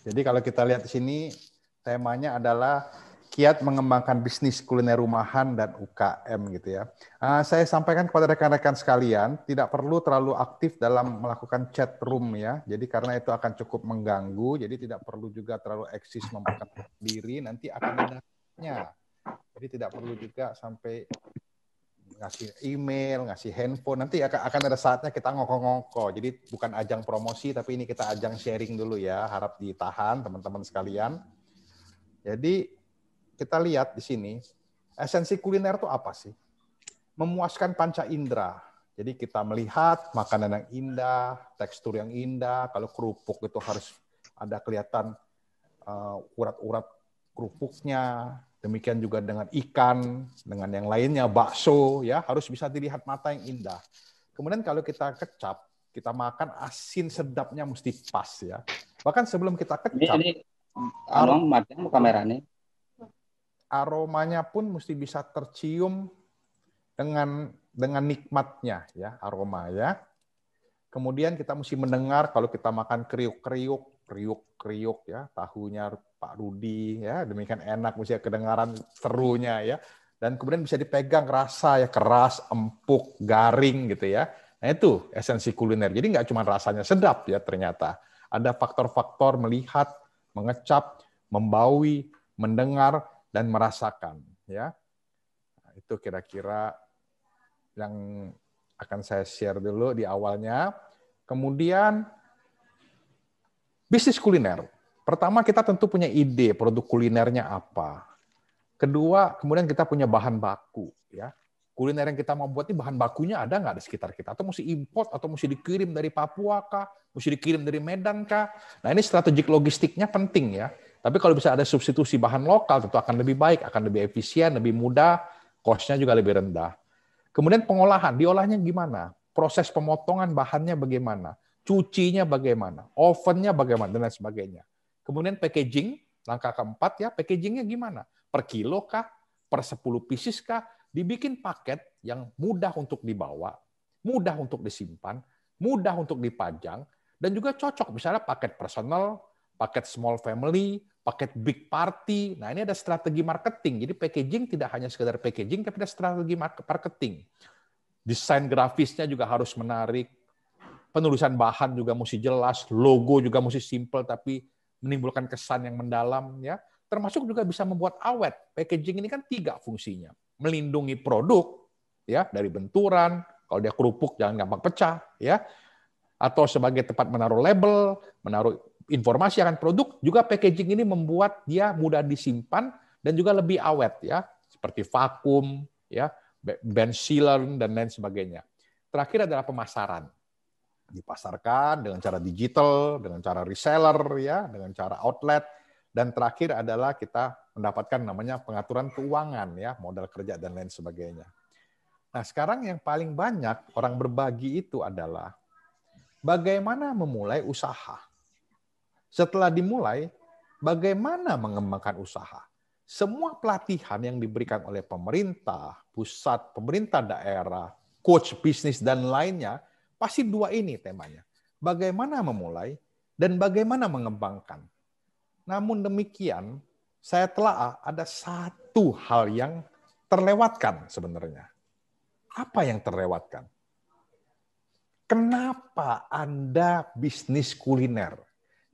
Jadi kalau kita lihat di sini, temanya adalah kiat mengembangkan bisnis kuliner rumahan dan UKM gitu ya. Saya sampaikan kepada rekan-rekan sekalian, tidak perlu terlalu aktif dalam melakukan chat room ya. Jadi karena itu akan cukup mengganggu, jadi tidak perlu juga terlalu eksis memperkenalkan diri, nanti akan ada nya. Jadi tidak perlu juga sampai ngasih email, ngasih handphone, nanti akan ada saatnya kita ngoko-ngoko. Jadi bukan ajang promosi, tapi ini kita ajang sharing dulu ya, harap ditahan teman-teman sekalian. Jadi kita lihat di sini, esensi kuliner itu apa sih? Memuaskan panca indera. Jadi kita melihat makanan yang indah, tekstur yang indah, kalau kerupuk itu harus ada kelihatan urat-urat kerupuknya, demikian juga dengan ikan, dengan yang lainnya, bakso, ya harus bisa dilihat mata yang indah. Kemudian kalau kita kecap, kita makan asin sedapnya mesti pas ya. Bahkan sebelum kita kecap, matikan kameranya. Aromanya pun mesti bisa tercium dengan nikmatnya ya, aroma ya. Kemudian kita mesti mendengar kalau kita makan kriuk-kriuk ya, tahunya Pak Rudi ya, demikian enak, mesti kedengaran serunya ya. Dan kemudian bisa dipegang rasa ya, keras, empuk, garing gitu ya. Nah itu esensi kuliner. Jadi nggak cuma rasanya sedap ya ternyata. Ada faktor-faktor melihat, mengecap, membaui, mendengar, dan merasakan ya. Nah, itu kira-kira yang akan saya share dulu di awalnya. Kemudian bisnis kuliner. Pertama kita tentu punya ide produk kulinernya apa. Kedua, kemudian kita punya bahan baku ya. Kuliner yang kita mau buat ini bahan bakunya ada nggak di sekitar kita? Atau mesti import, atau mesti dikirim dari Papua kah? Mesti dikirim dari Medan kah? Nah ini strategik logistiknya penting ya. Tapi kalau bisa ada substitusi bahan lokal tentu akan lebih baik, akan lebih efisien, lebih mudah, cost-nya juga lebih rendah. Kemudian pengolahan, diolahnya gimana? Proses pemotongan bahannya bagaimana? Cucinya bagaimana? Ovennya bagaimana? Dan lain sebagainya. Kemudian packaging, langkah keempat ya, packagingnya gimana? Per kilo kah? Per 10 pieces kah? Dibikin paket yang mudah untuk dibawa, mudah untuk disimpan, mudah untuk dipajang, dan juga cocok. Misalnya paket personal, paket small family, paket big party. Nah ini ada strategi marketing. Jadi packaging tidak hanya sekedar packaging, tapi ada strategi marketing. Desain grafisnya juga harus menarik. Penulisan bahan juga mesti jelas. Logo juga mesti simple, tapi menimbulkan kesan yang mendalam. Ya. Termasuk juga bisa membuat awet. Packaging ini kan 3 fungsinya. Melindungi produk ya dari benturan, kalau dia kerupuk jangan gampang pecah ya. Atau sebagai tempat menaruh label, menaruh informasi akan produk, juga packaging ini membuat dia mudah disimpan dan juga lebih awet ya, seperti vakum ya, band sealer dan lain sebagainya. Terakhir adalah pemasaran. Dipasarkan dengan cara digital, dengan cara reseller ya, dengan cara outlet. Dan terakhir adalah kita mendapatkan namanya pengaturan keuangan, ya, modal kerja dan lain sebagainya. Nah, sekarang yang paling banyak orang berbagi itu adalah bagaimana memulai usaha. Setelah dimulai, bagaimana mengembangkan usaha. Semua pelatihan yang diberikan oleh pemerintah, pusat, pemerintah daerah, coach bisnis, dan lainnya, pasti 2 ini temanya. Bagaimana memulai dan bagaimana mengembangkan. Namun demikian, saya telah ada satu hal yang terlewatkan sebenarnya. Apa yang terlewatkan? Kenapa Anda bisnis kuliner?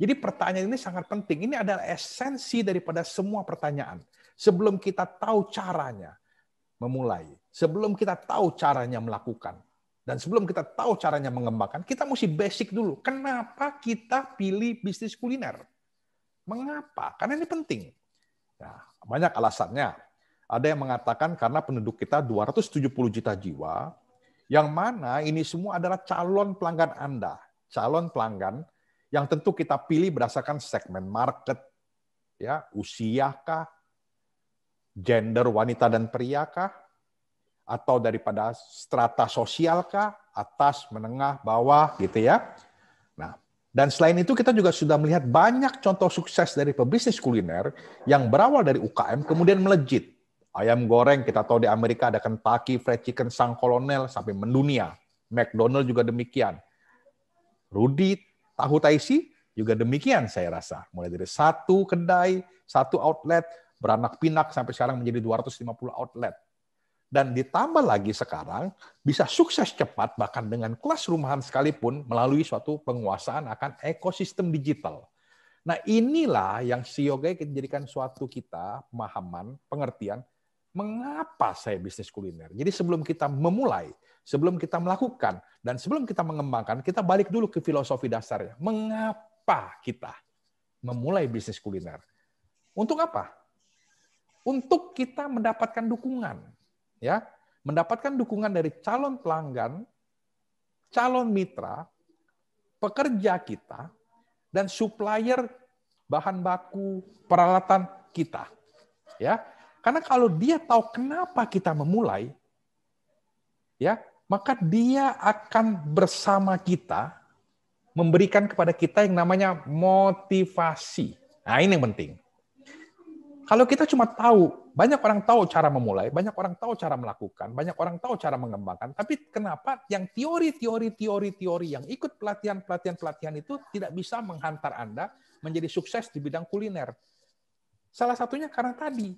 Jadi pertanyaan ini sangat penting. Ini adalah esensi daripada semua pertanyaan. Sebelum kita tahu caranya memulai, sebelum kita tahu caranya melakukan, dan sebelum kita tahu caranya mengembangkan, kita mesti basic dulu. Kenapa kita pilih bisnis kuliner? Mengapa? Karena ini penting. Nah, banyak alasannya. Ada yang mengatakan karena penduduk kita 270 juta jiwa, yang mana ini semua adalah calon pelanggan Anda. Calon pelanggan yang tentu kita pilih berdasarkan segmen market, ya, usia kah, gender wanita dan pria kah, atau daripada strata sosial kah, atas, menengah, bawah, gitu ya. Nah, dan selain itu kita juga sudah melihat banyak contoh sukses dari pebisnis kuliner yang berawal dari UKM kemudian melejit. Ayam goreng kita tahu di Amerika ada Kentucky Fried Chicken sang kolonel sampai mendunia. McDonald juga demikian. Rudi tahu Taisi Juga demikian saya rasa. Mulai dari satu kedai, satu outlet, beranak pinak sampai sekarang menjadi 250 outlet. Dan ditambah lagi sekarang bisa sukses cepat bahkan dengan kelas rumahan sekalipun melalui suatu penguasaan akan ekosistem digital. Nah inilah yang Siogai jadikan suatu kita pemahaman, pengertian, mengapa saya bisnis kuliner. Jadi sebelum kita memulai, sebelum kita melakukan, dan sebelum kita mengembangkan, kita balik dulu ke filosofi dasarnya. Mengapa kita memulai bisnis kuliner? Untuk apa? Untuk kita mendapatkan dukungan. Ya, mendapatkan dukungan dari calon pelanggan, calon mitra, pekerja kita, dan supplier bahan baku, peralatan kita. Ya, karena kalau dia tahu kenapa kita memulai, ya, maka dia akan bersama kita memberikan kepada kita yang namanya motivasi. Nah, ini yang penting. Kalau kita cuma tahu, banyak orang tahu cara memulai, banyak orang tahu cara melakukan, banyak orang tahu cara mengembangkan, tapi kenapa yang teori yang ikut pelatihan itu tidak bisa menghantar Anda menjadi sukses di bidang kuliner? Salah satunya karena tadi,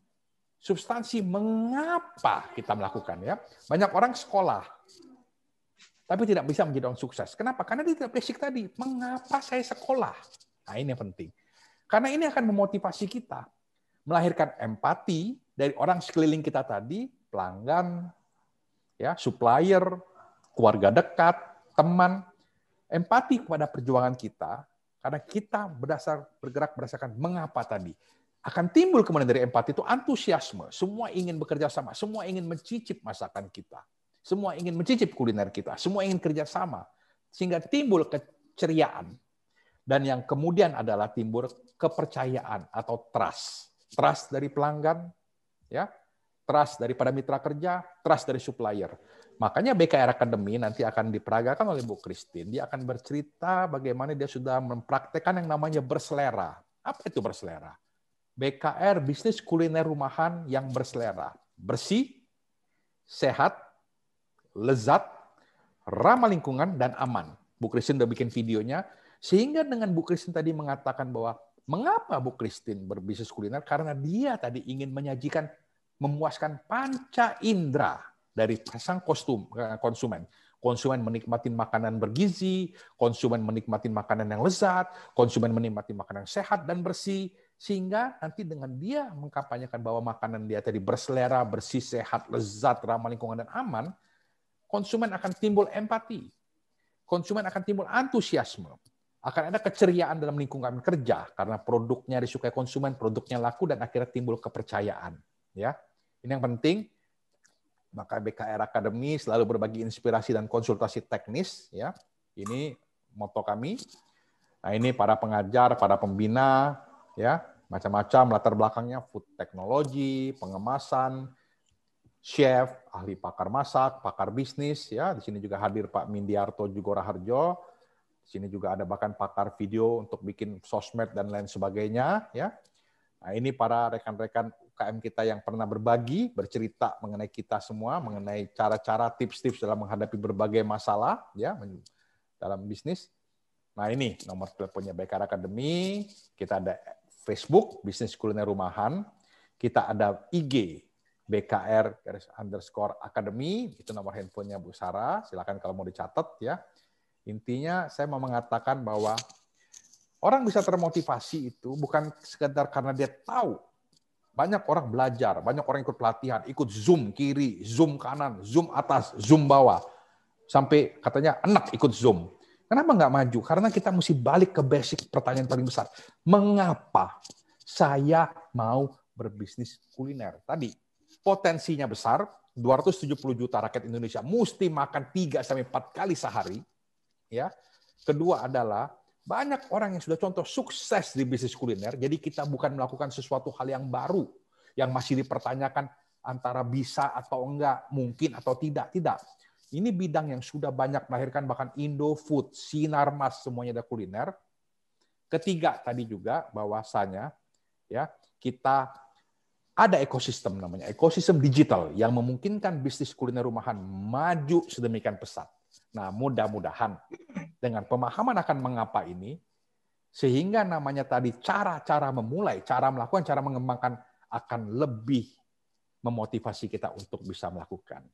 substansi mengapa kita melakukan, ya. Banyak orang sekolah tapi tidak bisa menjadi orang sukses. Kenapa? Karena dia tidak basic tadi. Mengapa saya sekolah? Nah, ini yang penting. Karena ini akan memotivasi kita, melahirkan empati dari orang sekeliling kita tadi, pelanggan, ya, supplier, keluarga dekat, teman, empati kepada perjuangan kita karena kita bergerak berdasarkan mengapa tadi. Akan timbul kemudian dari empati itu antusiasme. Semua ingin bekerja sama, semua ingin mencicip masakan kita, semua ingin mencicip kuliner kita, semua ingin kerja sama, sehingga timbul keceriaan. Dan yang kemudian adalah timbul kepercayaan atau trust. Trust dari pelanggan, ya, trust daripada mitra kerja, trust dari supplier. Makanya BKR Academy nanti akan diperagakan oleh Bu Christine. Dia akan bercerita bagaimana dia sudah mempraktekkan yang namanya berselera. Apa itu berselera? BKR bisnis kuliner rumahan yang berselera, bersih, sehat, lezat, ramah lingkungan, dan aman. Bu Christine udah bikin videonya, sehingga dengan Bu Christine tadi mengatakan bahwa mengapa Bu Christine berbisnis kuliner? Karena dia tadi ingin menyajikan, memuaskan panca indera dari sang konsumen. Konsumen menikmati makanan bergizi, konsumen menikmati makanan yang lezat, konsumen menikmati makanan yang sehat dan bersih, sehingga nanti dengan dia mengkampanyekan bahwa makanan dia tadi berselera, bersih, sehat, lezat, ramah lingkungan, dan aman, konsumen akan timbul empati, konsumen akan timbul antusiasme, akan ada keceriaan dalam lingkungan kerja karena produknya disukai konsumen, produknya laku, dan akhirnya timbul kepercayaan. Ya, ini yang penting. Maka BKR Academy selalu berbagi inspirasi dan konsultasi teknis. Ya, ini moto kami. Nah, ini para pengajar, para pembina, ya, macam-macam latar belakangnya, food technology, pengemasan, chef, ahli pakar masak, pakar bisnis, ya. Di sini juga hadir Pak Mindiarto Jugoraharjo. Di sini juga ada bahkan pakar video untuk bikin sosmed dan lain sebagainya, ya. Nah, ini para rekan-rekan UKM kita yang pernah berbagi, bercerita mengenai kita semua, mengenai cara-cara, tips-tips dalam menghadapi berbagai masalah, ya, dalam bisnis. Nah, ini nomor teleponnya BKR Academy. Kita ada Facebook, Bisnis Kuliner Rumahan. Kita ada IG, BKR_Academy. Itu nomor handphonenya Bu Sarah. Silakan kalau mau dicatat, ya. Intinya saya mau mengatakan bahwa orang bisa termotivasi itu bukan sekedar karena dia tahu. Banyak orang belajar, banyak orang ikut pelatihan, ikut Zoom kiri, Zoom kanan, Zoom atas, Zoom bawah. Sampai katanya enak ikut Zoom. Kenapa nggak maju? Karena kita mesti balik ke basic pertanyaan paling besar. Mengapa saya mau berbisnis kuliner? Tadi, potensinya besar, 270 juta rakyat Indonesia mesti makan 3-4 kali sehari. Ya. Kedua adalah, banyak orang yang sudah contoh sukses di bisnis kuliner, jadi kita bukan melakukan sesuatu hal yang baru, yang masih dipertanyakan antara bisa atau enggak, mungkin atau tidak. Tidak. Ini bidang yang sudah banyak melahirkan, bahkan Indofood, Sinarmas, semuanya ada kuliner. Ketiga tadi juga bahwasanya ya kita ada ekosistem namanya, ekosistem digital yang memungkinkan bisnis kuliner rumahan maju sedemikian pesat. Nah, mudah-mudahan dengan pemahaman akan mengapa ini, Sehingga namanya tadi cara-cara memulai, cara melakukan, cara mengembangkan akan lebih memotivasi kita untuk bisa melakukan.